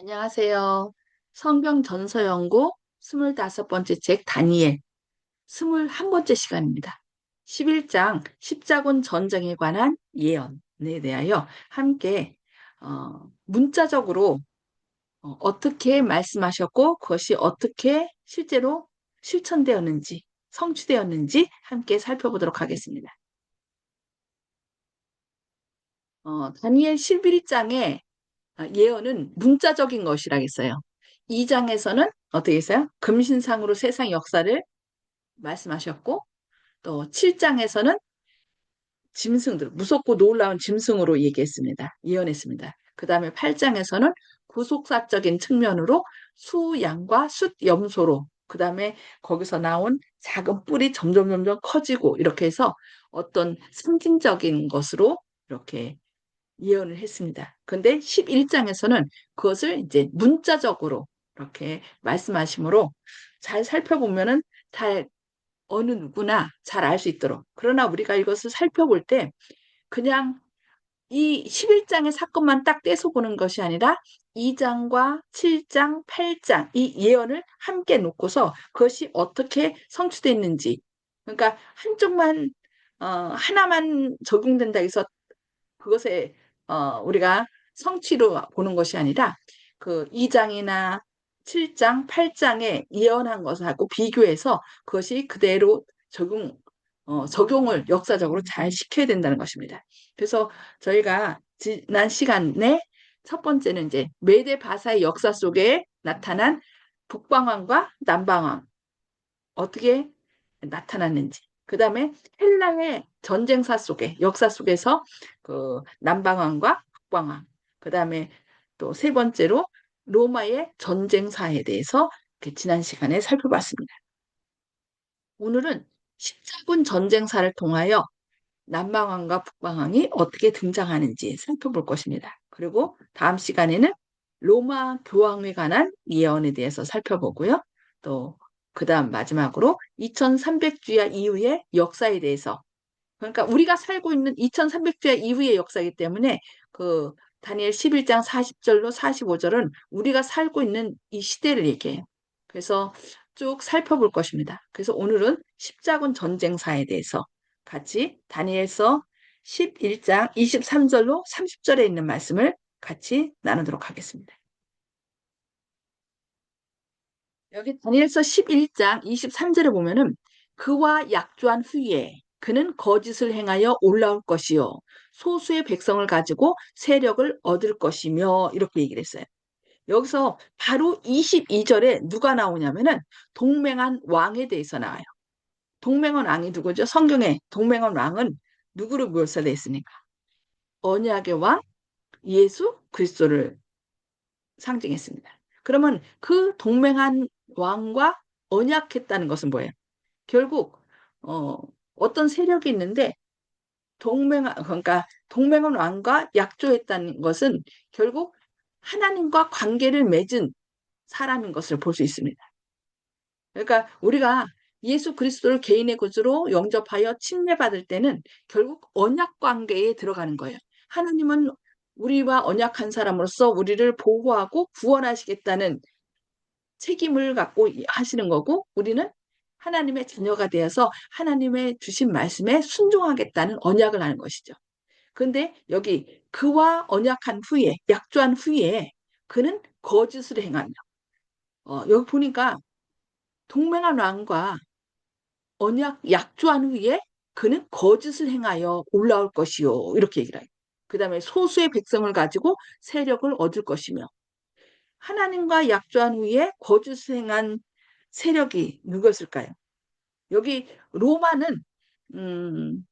안녕하세요. 성경 전서 연구 25번째 책 다니엘 21번째 시간입니다. 11장 십자군 전쟁에 관한 예언에 대하여 함께 문자적으로 떻게 말씀하셨고 그것이 어떻게 실제로 실천되었는지 성취되었는지 함께 살펴보도록 하겠습니다. 다니엘 11장에 예언은 문자적인 것이라 했어요. 2장에서는 어떻게 했어요? 금신상으로 세상 역사를 말씀하셨고, 또 7장에서는 짐승들, 무섭고 놀라운 짐승으로 얘기했습니다. 예언했습니다. 그 다음에 8장에서는 구속사적인 측면으로 수 양과 숫 염소로, 그 다음에 거기서 나온 작은 뿔이 점점 커지고 이렇게 해서 어떤 상징적인 것으로 이렇게 예언을 했습니다. 근데 11장에서는 그것을 이제 문자적으로 이렇게 말씀하시므로 잘 살펴보면은 잘 어느 누구나 잘 알 수 있도록. 그러나 우리가 이것을 살펴볼 때 그냥 이 11장의 사건만 딱 떼서 보는 것이 아니라 2장과 7장, 8장 이 예언을 함께 놓고서 그것이 어떻게 성취됐는지 그러니까 한쪽만 하나만 적용된다 해서 그것에 우리가 성취로 보는 것이 아니라 그 2장이나 7장, 8장에 예언한 것하고 비교해서 그것이 그대로 적용을 역사적으로 잘 시켜야 된다는 것입니다. 그래서 저희가 지난 시간에 첫 번째는 이제 메데 바사의 역사 속에 나타난 북방왕과 남방왕 어떻게 나타났는지. 그 다음에 헬라의 전쟁사 속에, 역사 속에서 그 남방왕과 북방왕. 그 다음에 또 세 번째로 로마의 전쟁사에 대해서 지난 시간에 살펴봤습니다. 오늘은 십자군 전쟁사를 통하여 남방왕과 북방왕이 어떻게 등장하는지 살펴볼 것입니다. 그리고 다음 시간에는 로마 교황에 관한 예언에 대해서 살펴보고요. 또 그다음 마지막으로 2300주야 이후의 역사에 대해서 그러니까 우리가 살고 있는 2300주야 이후의 역사이기 때문에 그 다니엘 11장 40절로 45절은 우리가 살고 있는 이 시대를 얘기해요. 그래서 쭉 살펴볼 것입니다. 그래서 오늘은 십자군 전쟁사에 대해서 같이 다니엘서 11장 23절로 30절에 있는 말씀을 같이 나누도록 하겠습니다. 여기 다니엘서 11장 23절에 보면은 그와 약조한 후에 그는 거짓을 행하여 올라올 것이요 소수의 백성을 가지고 세력을 얻을 것이며 이렇게 얘기를 했어요. 여기서 바로 22절에 누가 나오냐면은 동맹한 왕에 대해서 나와요. 동맹한 왕이 누구죠? 성경에 동맹한 왕은 누구를 묘사되어 있습니까? 언약의 왕 예수 그리스도를 상징했습니다. 그러면 그 동맹한 왕과 언약했다는 것은 뭐예요? 결국 어떤 세력이 있는데 그러니까 동맹한 왕과 약조했다는 것은 결국 하나님과 관계를 맺은 사람인 것을 볼 수 있습니다. 그러니까 우리가 예수 그리스도를 개인의 구주로 영접하여 침례받을 때는 결국 언약 관계에 들어가는 거예요. 하나님은 우리와 언약한 사람으로서 우리를 보호하고 구원하시겠다는 책임을 갖고 하시는 거고 우리는 하나님의 자녀가 되어서 하나님의 주신 말씀에 순종하겠다는 언약을 하는 것이죠. 그런데 여기 그와 언약한 후에 약조한 후에 그는 거짓을 행하며 여기 보니까 동맹한 왕과 언약 약조한 후에 그는 거짓을 행하여 올라올 것이요 이렇게 얘기를 해요. 그 다음에 소수의 백성을 가지고 세력을 얻을 것이며 하나님과 약조한 후에 거짓을 행한 세력이 누구였을까요? 여기 로마는 음,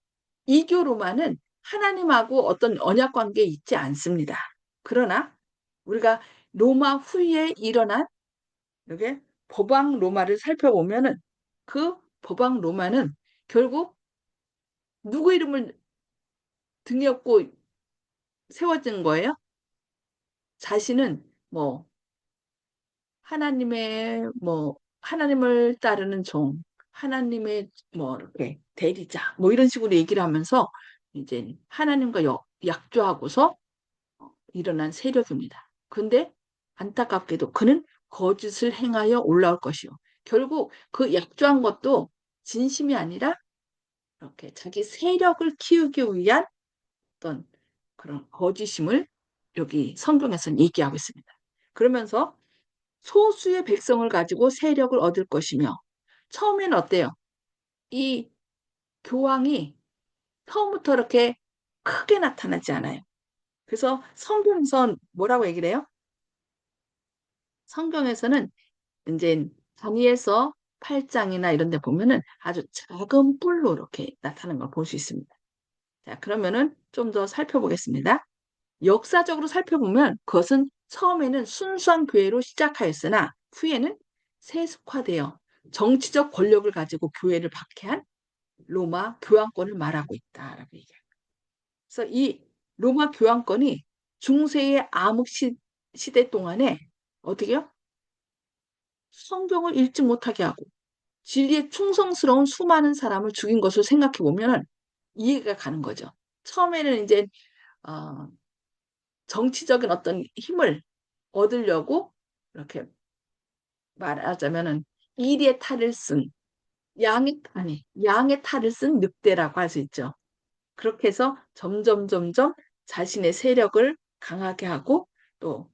이교 로마는 하나님하고 어떤 언약 관계에 있지 않습니다. 그러나 우리가 로마 후에 일어난 여기 법왕 로마를 살펴보면은 그 법왕 로마는 결국 누구 이름을 등에 업고 세워진 거예요? 자신은 뭐 하나님을 따르는 종, 하나님의 뭐 이렇게 대리자, 뭐 이런 식으로 얘기를 하면서 이제 하나님과 약조하고서 일어난 세력입니다. 근데 안타깝게도 그는 거짓을 행하여 올라올 것이요. 결국 그 약조한 것도 진심이 아니라 이렇게 자기 세력을 키우기 위한 어떤 그런 거짓임을 여기 성경에서는 얘기하고 있습니다. 그러면서 소수의 백성을 가지고 세력을 얻을 것이며 처음에는 어때요? 이 교황이 처음부터 이렇게 크게 나타나지 않아요. 그래서 성경에서 뭐라고 얘기를 해요? 성경에서는 이제 다니엘서 8장이나 이런 데 보면은 아주 작은 뿔로 이렇게 나타나는 걸 볼 수 있습니다. 자, 그러면은 좀 더 살펴보겠습니다. 역사적으로 살펴보면 그것은 처음에는 순수한 교회로 시작하였으나 후에는 세속화되어 정치적 권력을 가지고 교회를 박해한 로마 교황권을 말하고 있다라고 얘기해요. 그래서 이 로마 교황권이 중세의 암흑 시대 동안에 어떻게요? 성경을 읽지 못하게 하고 진리에 충성스러운 수많은 사람을 죽인 것을 생각해 보면 이해가 가는 거죠. 처음에는 이제 어, 정치적인 어떤 힘을 얻으려고 이렇게 말하자면은 이리의 탈을 쓴 양의 탈을 쓴 늑대라고 할 수 있죠. 그렇게 해서 점점 자신의 세력을 강하게 하고 또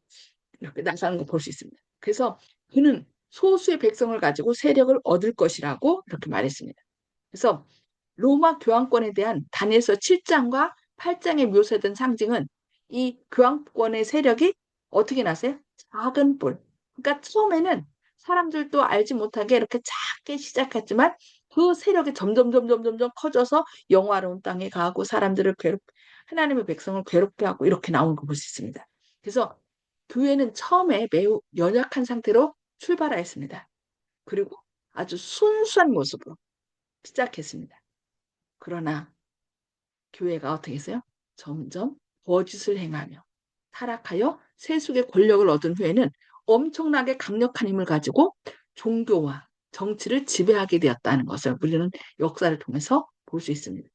이렇게 나가는 걸 볼 수 있습니다. 그래서 그는 소수의 백성을 가지고 세력을 얻을 것이라고 이렇게 말했습니다. 그래서 로마 교황권에 대한 다니엘서 7장과 8장에 묘사된 상징은 이 교황권의 세력이 어떻게 나세요? 작은 뿔. 그러니까 처음에는 사람들도 알지 못하게 이렇게 작게 시작했지만 그 세력이 점점 커져서 영화로운 땅에 가고 사람들을 하나님의 백성을 괴롭게 하고 이렇게 나오는 걸 볼 수 있습니다. 그래서 교회는 처음에 매우 연약한 상태로 출발하였습니다. 그리고 아주 순수한 모습으로 시작했습니다. 그러나 교회가 어떻게 했어요? 점점 거짓을 행하며 타락하여 세속의 권력을 얻은 후에는 엄청나게 강력한 힘을 가지고 종교와 정치를 지배하게 되었다는 것을 우리는 역사를 통해서 볼 수 있습니다.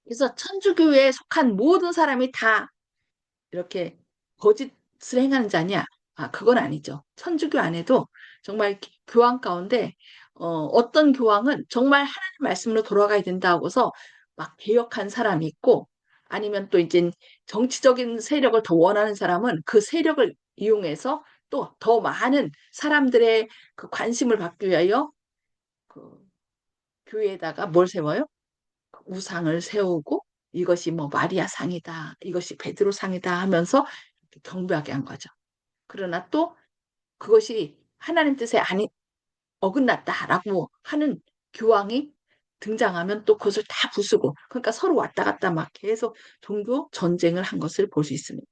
그래서 천주교회에 속한 모든 사람이 다 이렇게 거짓을 행하는 자냐? 아, 그건 아니죠. 천주교 안에도 정말 교황 가운데 어떤 교황은 정말 하나님 말씀으로 돌아가야 된다 고서 막 개혁한 사람이 있고 아니면 또 이제 정치적인 세력을 더 원하는 사람은 그 세력을 이용해서 또 더 많은 사람들의 그 관심을 받기 위하여 그 교회에다가 뭘 세워요? 우상을 세우고 이것이 뭐 마리아 상이다, 이것이 베드로 상이다 하면서 경배하게 한 거죠. 그러나 또 그것이 하나님 뜻에 어긋났다라고 하는 교황이 등장하면 또 그것을 다 부수고 그러니까 서로 왔다 갔다 막 계속 종교 전쟁을 한 것을 볼 수 있습니다.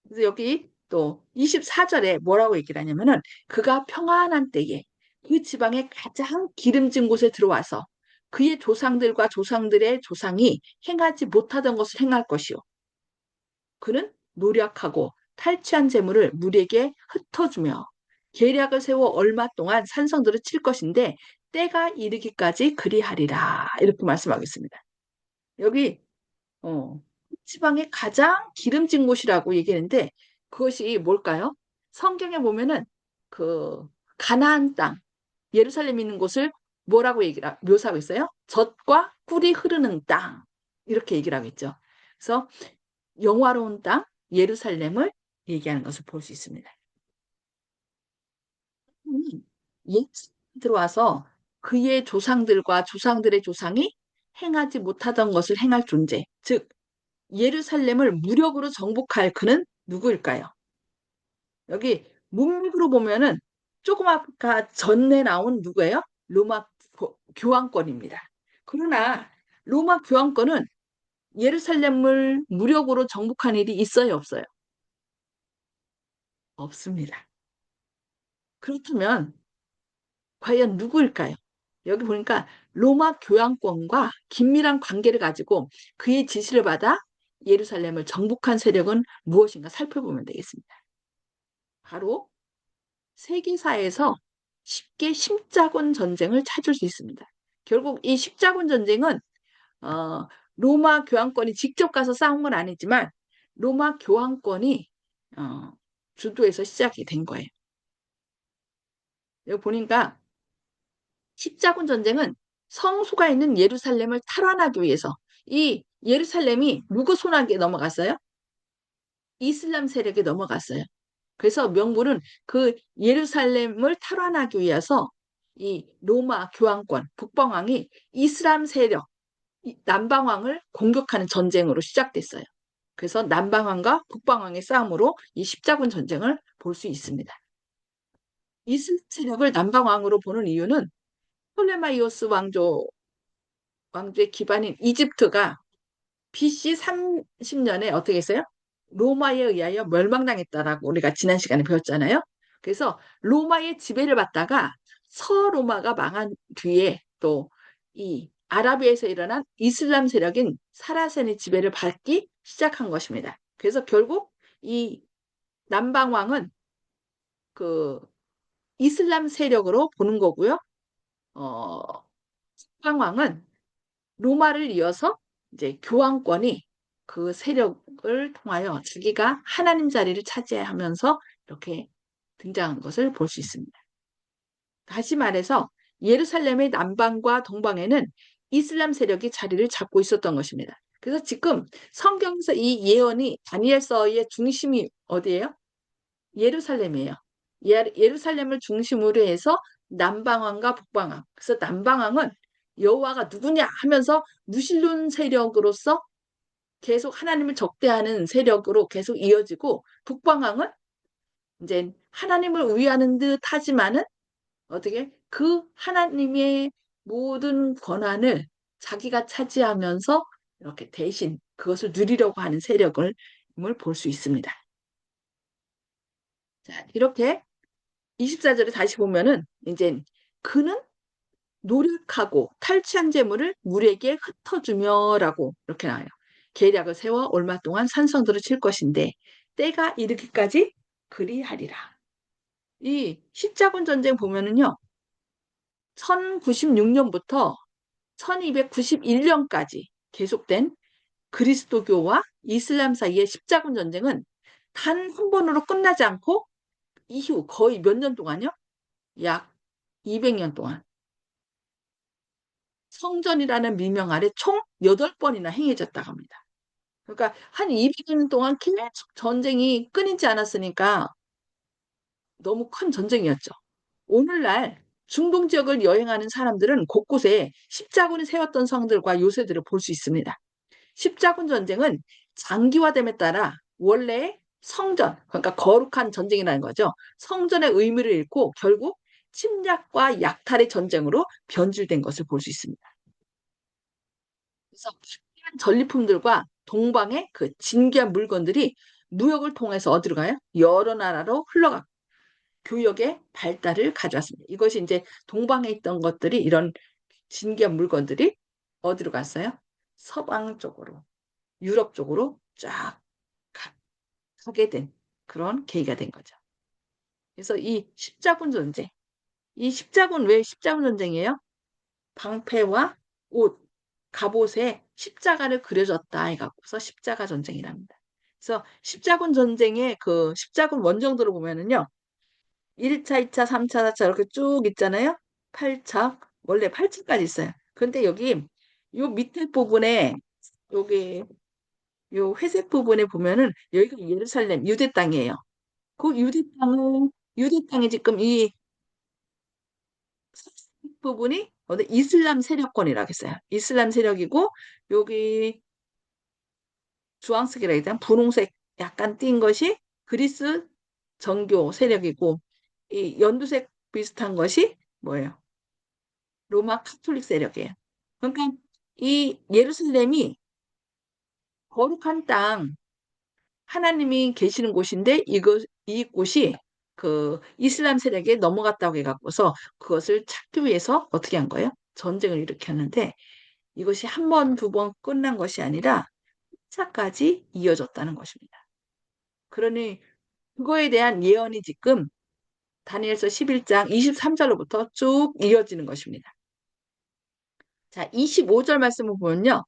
그래서 여기 또 24절에 뭐라고 얘기를 하냐면은 그가 평안한 때에 그 지방의 가장 기름진 곳에 들어와서 그의 조상들과 조상들의 조상이 행하지 못하던 것을 행할 것이요. 그는 노력하고 탈취한 재물을 무리에게 흩어주며 계략을 세워 얼마 동안 산성들을 칠 것인데 때가 이르기까지 그리하리라. 이렇게 말씀하겠습니다. 여기 지방의 가장 기름진 곳이라고 얘기했는데 그것이 뭘까요? 성경에 보면은 그 가나안 땅, 예루살렘 있는 곳을 뭐라고 묘사하고 있어요? 젖과 꿀이 흐르는 땅 이렇게 얘기를 하고 있죠. 그래서 영화로운 땅, 예루살렘을 얘기하는 것을 볼 수 있습니다. 예 들어와서 그의 조상들과 조상들의 조상이 행하지 못하던 것을 행할 존재, 즉 예루살렘을 무력으로 정복할 그는 누구일까요? 여기 문맥으로 보면은 조금 아까 전에 나온 누구예요? 로마 교황권입니다. 그러나 로마 교황권은 예루살렘을 무력으로 정복한 일이 있어요, 없어요? 없습니다. 그렇다면 과연 누구일까요? 여기 보니까 로마 교황권과 긴밀한 관계를 가지고 그의 지시를 받아 예루살렘을 정복한 세력은 무엇인가 살펴보면 되겠습니다. 바로 세계사에서 쉽게 십자군 전쟁을 찾을 수 있습니다. 결국 이 십자군 전쟁은 어, 로마 교황권이 직접 가서 싸운 건 아니지만 로마 교황권이 어, 주도에서 시작이 된 거예요. 여기 보니까 십자군 전쟁은 성소가 있는 예루살렘을 탈환하기 위해서 이 예루살렘이 누구 손아귀에 넘어갔어요? 이슬람 세력에 넘어갔어요. 그래서 명분은 그 예루살렘을 탈환하기 위해서 이 로마 교황권, 북방왕이 이슬람 세력, 남방왕을 공격하는 전쟁으로 시작됐어요. 그래서 남방왕과 북방왕의 싸움으로 이 십자군 전쟁을 볼 수 있습니다. 이슬람 세력을 남방왕으로 보는 이유는 톨레마이오스 왕조의 기반인 이집트가 BC 30년에 어떻게 했어요? 로마에 의하여 멸망당했다라고 우리가 지난 시간에 배웠잖아요. 그래서 로마의 지배를 받다가 서로마가 망한 뒤에 또 이 아라비아에서 일어난 이슬람 세력인 사라센의 지배를 받기 시작한 것입니다. 그래서 결국 이 남방왕은 그 이슬람 세력으로 보는 거고요. 어, 북방왕은 로마를 이어서 이제 교황권이 그 세력을 통하여 자기가 하나님 자리를 차지하면서 이렇게 등장한 것을 볼 수 있습니다. 다시 말해서 예루살렘의 남방과 동방에는 이슬람 세력이 자리를 잡고 있었던 것입니다. 그래서 지금 성경에서 이 예언이 다니엘서의 중심이 어디예요? 예루살렘이에요. 예루살렘을 중심으로 해서 남방왕과 북방왕. 그래서 남방왕은 여호와가 누구냐 하면서 무신론 세력으로서 계속 하나님을 적대하는 세력으로 계속 이어지고 북방왕은 이제 하나님을 위하는 듯 하지만은 어떻게 그 하나님의 모든 권한을 자기가 차지하면서 이렇게 대신 그것을 누리려고 하는 세력을 볼 수 있습니다. 자, 이렇게 24절에 다시 보면은 이제 그는 노력하고 탈취한 재물을 물에게 흩어주며라고 이렇게 나와요. 계략을 세워 얼마 동안 산성들을 칠 것인데 때가 이르기까지 그리하리라. 이 십자군 전쟁 보면은요. 1096년부터 1291년까지 계속된 그리스도교와 이슬람 사이의 십자군 전쟁은 단 한 번으로 끝나지 않고 이후 거의 몇 년 동안요? 약 200년 동안 성전이라는 미명 아래 총 8번이나 행해졌다고 합니다. 그러니까 한 200년 동안 계속 전쟁이 끊이지 않았으니까 너무 큰 전쟁이었죠. 오늘날 중동 지역을 여행하는 사람들은 곳곳에 십자군이 세웠던 성들과 요새들을 볼 수 있습니다. 십자군 전쟁은 장기화됨에 따라 원래 성전, 그러니까 거룩한 전쟁이라는 거죠. 성전의 의미를 잃고 결국 침략과 약탈의 전쟁으로 변질된 것을 볼 수 있습니다. 그래서 귀한 전리품들과 동방의 그 진귀한 물건들이 무역을 통해서 어디로 가요? 여러 나라로 흘러가 교역의 발달을 가져왔습니다. 이것이 이제 동방에 있던 것들이 이런 진귀한 물건들이 어디로 갔어요? 서방 쪽으로, 유럽 쪽으로 쫙 가게 된 그런 계기가 된 거죠. 그래서 이 십자군 전쟁, 이 십자군 왜 십자군 전쟁이에요? 방패와 옷, 갑옷에 십자가를 그려졌다 해갖고서 십자가 전쟁이랍니다. 그래서 십자군 전쟁의 그 십자군 원정도를 보면은요. 1차, 2차, 3차, 4차 이렇게 쭉 있잖아요. 8차, 원래 8차까지 있어요. 그런데 여기 요 밑에 부분에 여기 요 회색 부분에 보면은 여기가 예루살렘 유대 땅이에요. 그 유대 땅에 지금 이 부분이 어디 이슬람 세력권이라고 했어요. 이슬람 세력이고 여기 주황색이라 해야 되나? 분홍색 약간 띈 것이 그리스 정교 세력이고 이 연두색 비슷한 것이 뭐예요? 로마 카톨릭 세력이에요. 그러니까 이 예루살렘이 거룩한 땅, 하나님이 계시는 곳인데 이곳이 그 이슬람 세력에 넘어갔다고 해갖고서 그것을 찾기 위해서 어떻게 한 거예요? 전쟁을 일으켰는데 이것이 한 번, 두 번 끝난 것이 아니라 4차까지 이어졌다는 것입니다. 그러니 그거에 대한 예언이 지금 다니엘서 11장 23절로부터 쭉 이어지는 것입니다. 자, 25절 말씀을 보면요.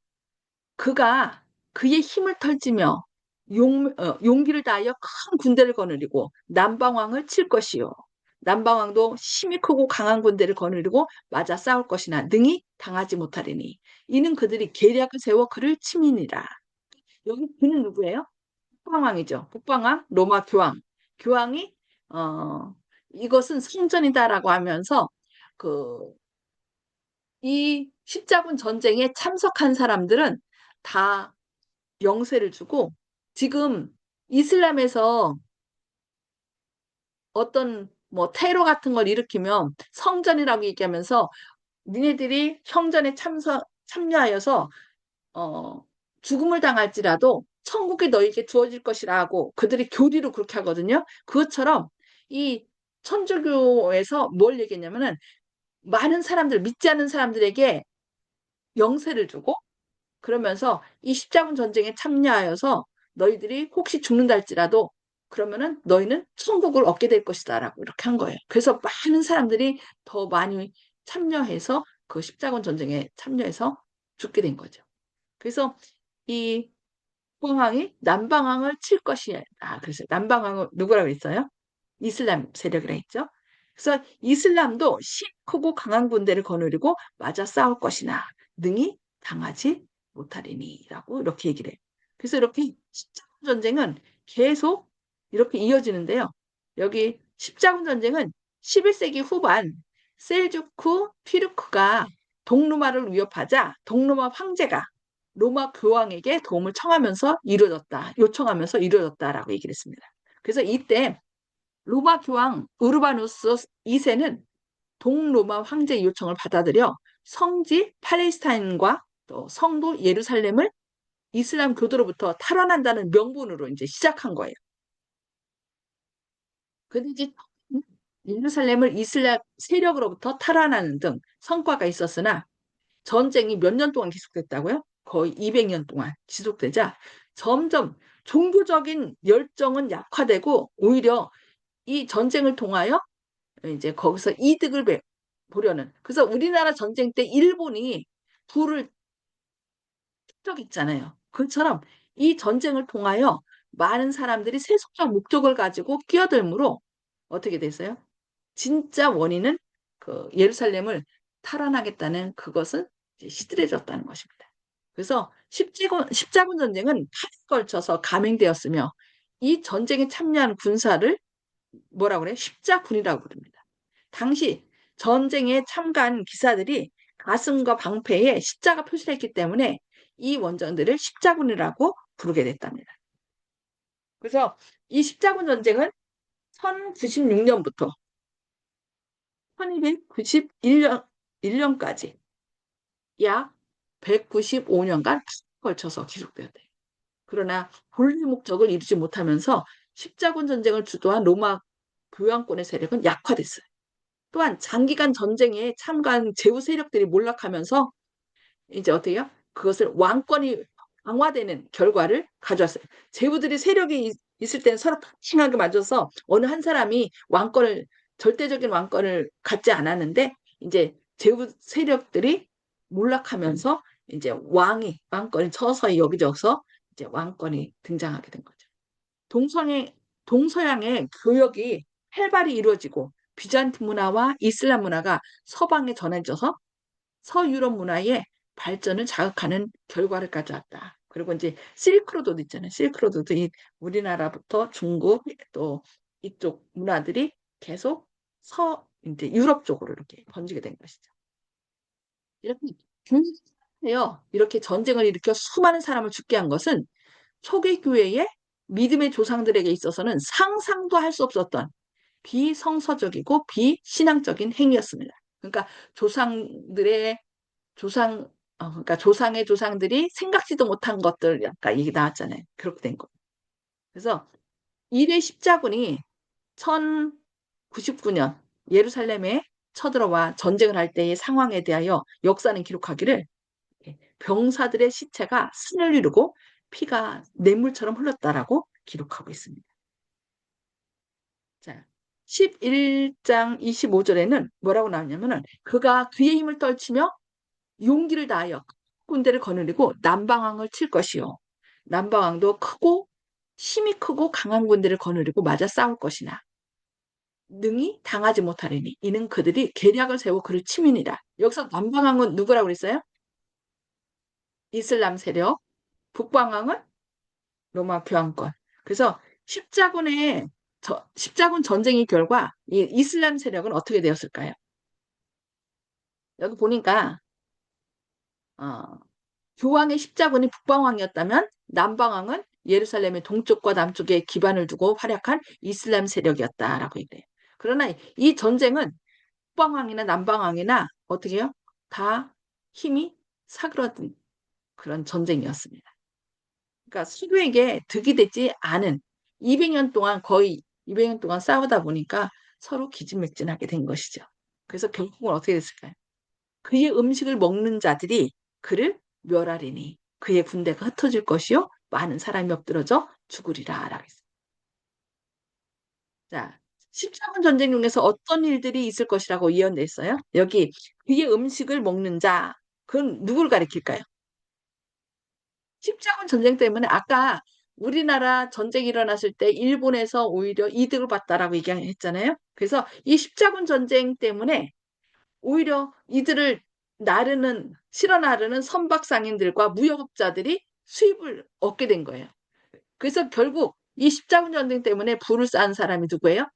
그가 그의 힘을 펼치며 용기를 다하여 큰 군대를 거느리고 남방왕을 칠 것이요. 남방왕도 힘이 크고 강한 군대를 거느리고 맞아 싸울 것이나 능히 당하지 못하리니 이는 그들이 계략을 세워 그를 치미니라. 여기 그는 누구예요? 북방왕이죠. 북방왕, 로마 교황. 교황이 이것은 성전이다라고 하면서 그 이 십자군 전쟁에 참석한 사람들은 다 영세를 주고 지금 이슬람에서 어떤 뭐 테러 같은 걸 일으키면 성전이라고 얘기하면서 니네들이 성전에 참여하여서 어, 죽음을 당할지라도 천국이 너에게 주어질 것이라고 그들이 교리로 그렇게 하거든요. 그것처럼 이 천주교에서 뭘 얘기했냐면은 많은 사람들, 믿지 않는 사람들에게 영세를 주고 그러면서 이 십자군 전쟁에 참여하여서 너희들이 혹시 죽는다 할지라도 그러면은 너희는 천국을 얻게 될 것이다라고 이렇게 한 거예요. 그래서 많은 사람들이 더 많이 참여해서 그 십자군 전쟁에 참여해서 죽게 된 거죠. 그래서 이 북방왕이 남방왕을 칠 것이야. 그래서 남방왕을 누구라고 했어요? 이슬람 세력이라 했죠. 그래서 이슬람도 크고 강한 군대를 거느리고 맞아 싸울 것이나 능히 당하지 못하리니라고 이렇게 얘기를 해요. 그래서 이렇게 십자군 전쟁은 계속 이렇게 이어지는데요. 여기 십자군 전쟁은 11세기 후반 셀주크 튀르크가 동로마를 위협하자 동로마 황제가 로마 교황에게 도움을 요청하면서 이루어졌다라고 얘기를 했습니다. 그래서 이때 로마 교황 우르바누스 2세는 동로마 황제의 요청을 받아들여 성지 팔레스타인과 또 성도 예루살렘을 이슬람 교도로부터 탈환한다는 명분으로 이제 시작한 거예요. 근데 이제 예루살렘을 이슬람 세력으로부터 탈환하는 등 성과가 있었으나 전쟁이 몇 년 동안 계속됐다고요? 거의 200년 동안 지속되자 점점 종교적인 열정은 약화되고 오히려 이 전쟁을 통하여 이제 거기서 이득을 보려는. 그래서 우리나라 전쟁 때 일본이 불을 적 있잖아요. 그처럼 이 전쟁을 통하여 많은 사람들이 세속적 목적을 가지고 끼어들므로 어떻게 됐어요? 진짜 원인은 그 예루살렘을 탈환하겠다는 그것은 이제 시들해졌다는 것입니다. 그래서 십자군 전쟁은 8일 걸쳐서 감행되었으며 이 전쟁에 참여한 군사를 뭐라고 그래? 십자군이라고 부릅니다. 당시 전쟁에 참가한 기사들이 가슴과 방패에 십자가 표시를 했기 때문에 이 원정들을 십자군이라고 부르게 됐답니다. 그래서 이 십자군 전쟁은 1096년부터 1291년까지 약 195년간 걸쳐서 계속되었대요. 그러나 본래 목적을 이루지 못하면서 십자군 전쟁을 주도한 로마 교황권의 세력은 약화됐어요. 또한 장기간 전쟁에 참가한 제후 세력들이 몰락하면서 이제 어떻게 해요? 그것을 왕권이 강화되는 결과를 가져왔어요. 제후들이 세력이 있을 때는 서로 팽팽하게 맞아서 어느 한 사람이 절대적인 왕권을 갖지 않았는데 이제 제후 세력들이 몰락하면서 이제 왕권이 서서히 여기저기서 이제 왕권이 등장하게 된 거죠. 동성애, 동서양의 교역이 활발히 이루어지고 비잔틴 문화와 이슬람 문화가 서방에 전해져서 서유럽 문화의 발전을 자극하는 결과를 가져왔다. 그리고 이제 실크로드도 있잖아요. 실크로드도 우리나라부터 중국 또 이쪽 문화들이 계속 이제 유럽 쪽으로 이렇게 번지게 된 것이죠. 이렇게 교육해요. 이렇게 전쟁을 일으켜 수많은 사람을 죽게 한 것은 초기 교회의 믿음의 조상들에게 있어서는 상상도 할 수 없었던 비성서적이고 비신앙적인 행위였습니다. 그러니까 조상들의 그러니까 조상의 조상들이 생각지도 못한 것들, 아까 얘기 나왔잖아요. 그렇게 된 거. 그래서 일의 십자군이 1099년 예루살렘에 쳐들어와 전쟁을 할 때의 상황에 대하여 역사는 기록하기를 병사들의 시체가 산을 이루고 피가 냇물처럼 흘렀다라고 기록하고 있습니다. 자, 11장 25절에는 뭐라고 나오냐면은 그가 그의 힘을 떨치며 용기를 다하여 군대를 거느리고 남방왕을 칠 것이요. 남방왕도 크고 힘이 크고 강한 군대를 거느리고 맞아 싸울 것이나 능히 당하지 못하리니 이는 그들이 계략을 세워 그를 치민이라. 여기서 남방왕은 누구라고 그랬어요? 이슬람 세력. 북방왕은 로마 교황권. 그래서 십자군 전쟁의 결과 이 이슬람 세력은 어떻게 되었을까요? 여기 보니까 어, 교황의 십자군이 북방왕이었다면 남방왕은 예루살렘의 동쪽과 남쪽에 기반을 두고 활약한 이슬람 세력이었다라고 얘기해요. 그러나 이 전쟁은 북방왕이나 남방왕이나 어떻게 해요? 다 힘이 사그라든 그런 전쟁이었습니다. 그러니까 수도에게 득이 되지 않은 200년 동안 거의 200년 동안 싸우다 보니까 서로 기진맥진하게 된 것이죠. 그래서 결국은 어떻게 됐을까요? 그의 음식을 먹는 자들이 그를 멸하리니 그의 군대가 흩어질 것이요 많은 사람이 엎드러져 죽으리라 라고 했어요. 자, 십자군 전쟁 중에서 어떤 일들이 있을 것이라고 예언됐어요? 여기 그의 음식을 먹는 자, 그건 누굴 가리킬까요? 십자군 전쟁 때문에 아까 우리나라 전쟁이 일어났을 때 일본에서 오히려 이득을 봤다라고 얘기했잖아요. 그래서 이 십자군 전쟁 때문에 오히려 이들을 실어 나르는 선박상인들과 무역업자들이 수입을 얻게 된 거예요. 그래서 결국 이 십자군 전쟁 때문에 부를 쌓은 사람이 누구예요?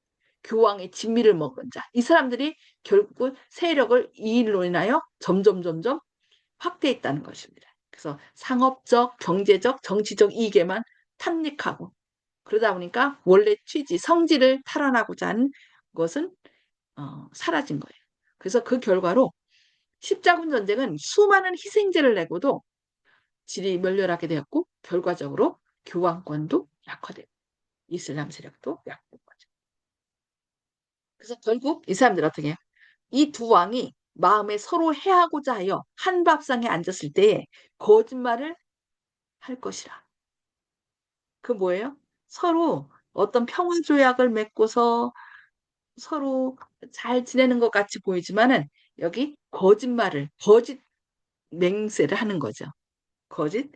교황의 진미를 먹은 자. 이 사람들이 결국은 세력을 이 일로 인하여 점점 확대했다는 것입니다. 그래서 상업적, 경제적, 정치적 이익에만 탐닉하고 그러다 보니까 원래 취지, 성질을 탈환하고자 하는 것은 사라진 거예요. 그래서 그 결과로 십자군 전쟁은 수많은 희생자를 내고도 질이 멸렬하게 되었고 결과적으로 교황권도 약화되고 이슬람 세력도 약화된 거죠. 그래서 결국 이 사람들 어떻게 해요? 이 두 왕이 마음에 서로 해하고자 하여 한 밥상에 앉았을 때에 거짓말을 할 것이라. 그 뭐예요? 서로 어떤 평화 조약을 맺고서 서로 잘 지내는 것 같이 보이지만은 여기 거짓 맹세를 하는 거죠. 거짓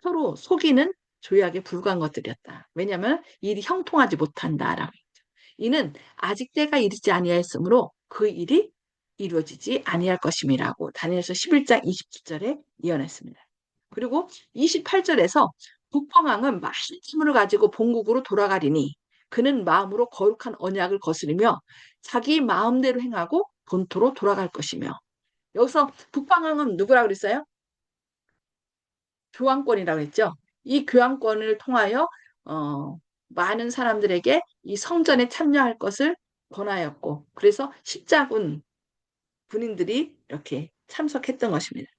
서로 속이는 조약에 불과한 것들이었다. 왜냐하면 일이 형통하지 못한다라고 했죠. 이는 아직 때가 이르지 아니하였으므로 그 일이 이루어지지 아니할 것임이라고 다니엘서 11장 27절에 예언했습니다. 그리고 28절에서 북방왕은 많은 재물을 가지고 본국으로 돌아가리니 그는 마음으로 거룩한 언약을 거스르며 자기 마음대로 행하고 본토로 돌아갈 것이며 여기서 북방왕은 누구라고 그랬어요? 교황권이라고 했죠. 이 교황권을 통하여 많은 사람들에게 이 성전에 참여할 것을 권하였고 그래서 십자군 군인들이 이렇게 참석했던 것입니다.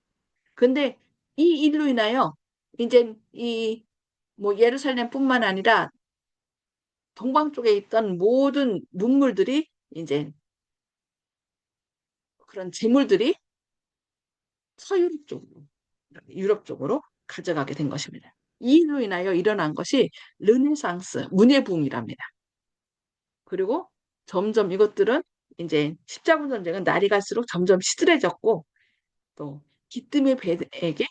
근데 이 일로 인하여 이제 이 뭐 예루살렘뿐만 아니라 동방 쪽에 있던 모든 문물들이 이제 그런 재물들이 서유럽 쪽으로 유럽 쪽으로 가져가게 된 것입니다. 이로 인하여 일어난 것이 르네상스 문예부흥이랍니다. 그리고 점점 이것들은 이제 십자군 전쟁은 날이 갈수록 점점 시들해졌고 또 기뜸의 배에게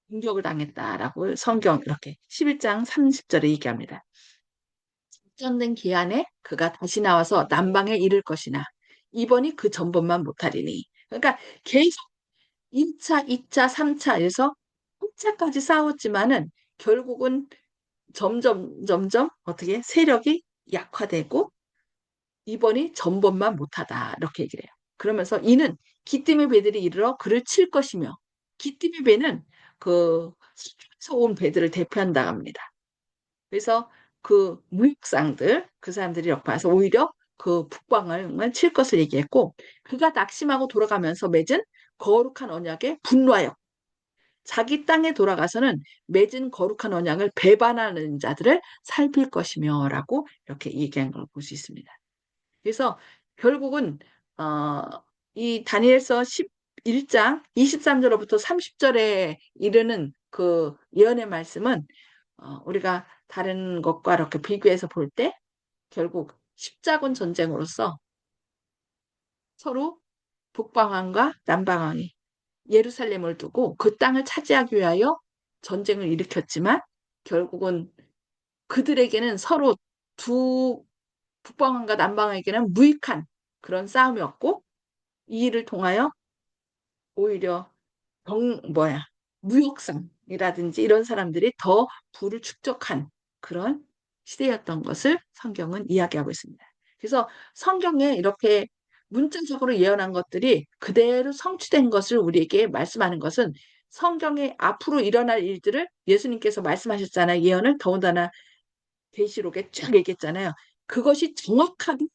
공격을 당했다라고 성경 이렇게 11장 30절에 얘기합니다. 작전된 기한에 그가 다시 나와서 남방에 이를 것이나 이번이 그 전번만 못하리니 그러니까 계속 1차, 2차, 3차 에서 3차까지 싸웠지만은 결국은 점점 어떻게 세력이 약화되고 이번이 전번만 못하다 이렇게 얘기를 해요. 그러면서 이는 기띔의 배들이 이르러 그를 칠 것이며 기띔의 배는 그 서쪽에서 온 배들을 대표한다고 합니다. 그래서 그 무역상들 그 사람들이 이렇게 와서 오히려 그 북방을 칠 것을 얘기했고 그가 낙심하고 돌아가면서 맺은 거룩한 언약에 분노하여 자기 땅에 돌아가서는 맺은 거룩한 언약을 배반하는 자들을 살필 것이며라고 이렇게 얘기한 걸 볼 수 있습니다. 그래서 결국은 어, 이 다니엘서 11장 23절부터 30절에 이르는 그 예언의 말씀은 우리가 다른 것과 이렇게 비교해서 볼 때 결국 십자군 전쟁으로서 서로 북방왕과 남방왕이 예루살렘을 두고 그 땅을 차지하기 위하여 전쟁을 일으켰지만 결국은 그들에게는 서로 두 북방한과 남방에게는 무익한 그런 싸움이었고 이 일을 통하여 오히려 무역상이라든지 이런 사람들이 더 부를 축적한 그런 시대였던 것을 성경은 이야기하고 있습니다. 그래서 성경에 이렇게 문자적으로 예언한 것들이 그대로 성취된 것을 우리에게 말씀하는 것은 성경에 앞으로 일어날 일들을 예수님께서 말씀하셨잖아요. 예언을 더군다나 계시록에 쫙 얘기했잖아요. 그것이 정확하게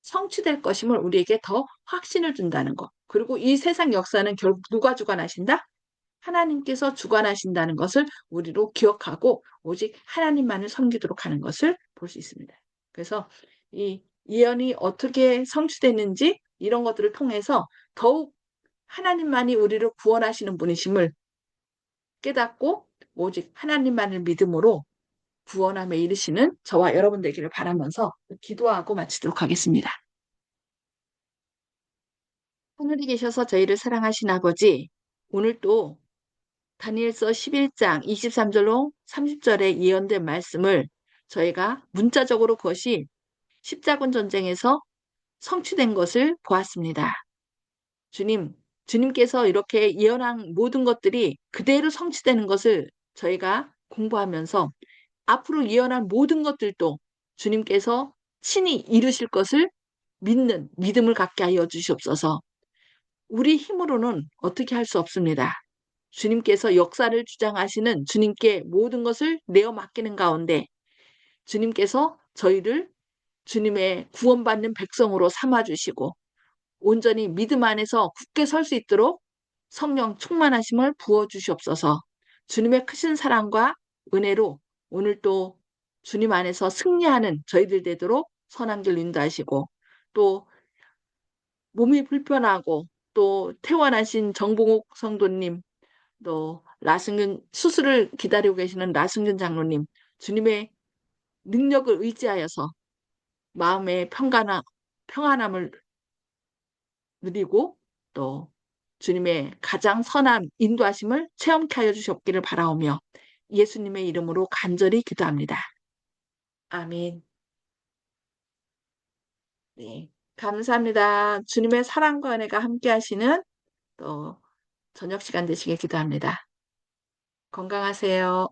성취될 것임을 우리에게 더 확신을 준다는 것. 그리고 이 세상 역사는 결국 누가 주관하신다? 하나님께서 주관하신다는 것을 우리로 기억하고 오직 하나님만을 섬기도록 하는 것을 볼 수 있습니다. 그래서 이 예언이 어떻게 성취됐는지 이런 것들을 통해서 더욱 하나님만이 우리를 구원하시는 분이심을 깨닫고 오직 하나님만을 믿음으로 구원함에 이르시는 저와 여러분 되기를 바라면서 기도하고 마치도록 하겠습니다. 하늘에 계셔서 저희를 사랑하신 아버지, 오늘 또 다니엘서 11장 23절로 30절에 예언된 말씀을 저희가 문자적으로 그것이 십자군 전쟁에서 성취된 것을 보았습니다. 주님, 주님께서 이렇게 예언한 모든 것들이 그대로 성취되는 것을 저희가 공부하면서 앞으로 예언한 모든 것들도 주님께서 친히 이루실 것을 믿는 믿음을 갖게 하여 주시옵소서. 우리 힘으로는 어떻게 할 수 없습니다. 주님께서 역사를 주장하시는 주님께 모든 것을 내어 맡기는 가운데 주님께서 저희를 주님의 구원받는 백성으로 삼아주시고 온전히 믿음 안에서 굳게 설 수 있도록 성령 충만하심을 부어주시옵소서. 주님의 크신 사랑과 은혜로 오늘 또 주님 안에서 승리하는 저희들 되도록 선한 길 인도하시고 또 몸이 불편하고 또 퇴원하신 정봉옥 성도님 또 라승균 수술을 기다리고 계시는 라승균 장로님 주님의 능력을 의지하여서 마음의 평안함을 누리고 또 주님의 가장 선한 인도하심을 체험케 하여 주시옵기를 바라오며 예수님의 이름으로 간절히 기도합니다. 아멘. 네. 감사합니다. 주님의 사랑과 은혜가 함께 하시는 또 저녁 시간 되시길 기도합니다. 건강하세요.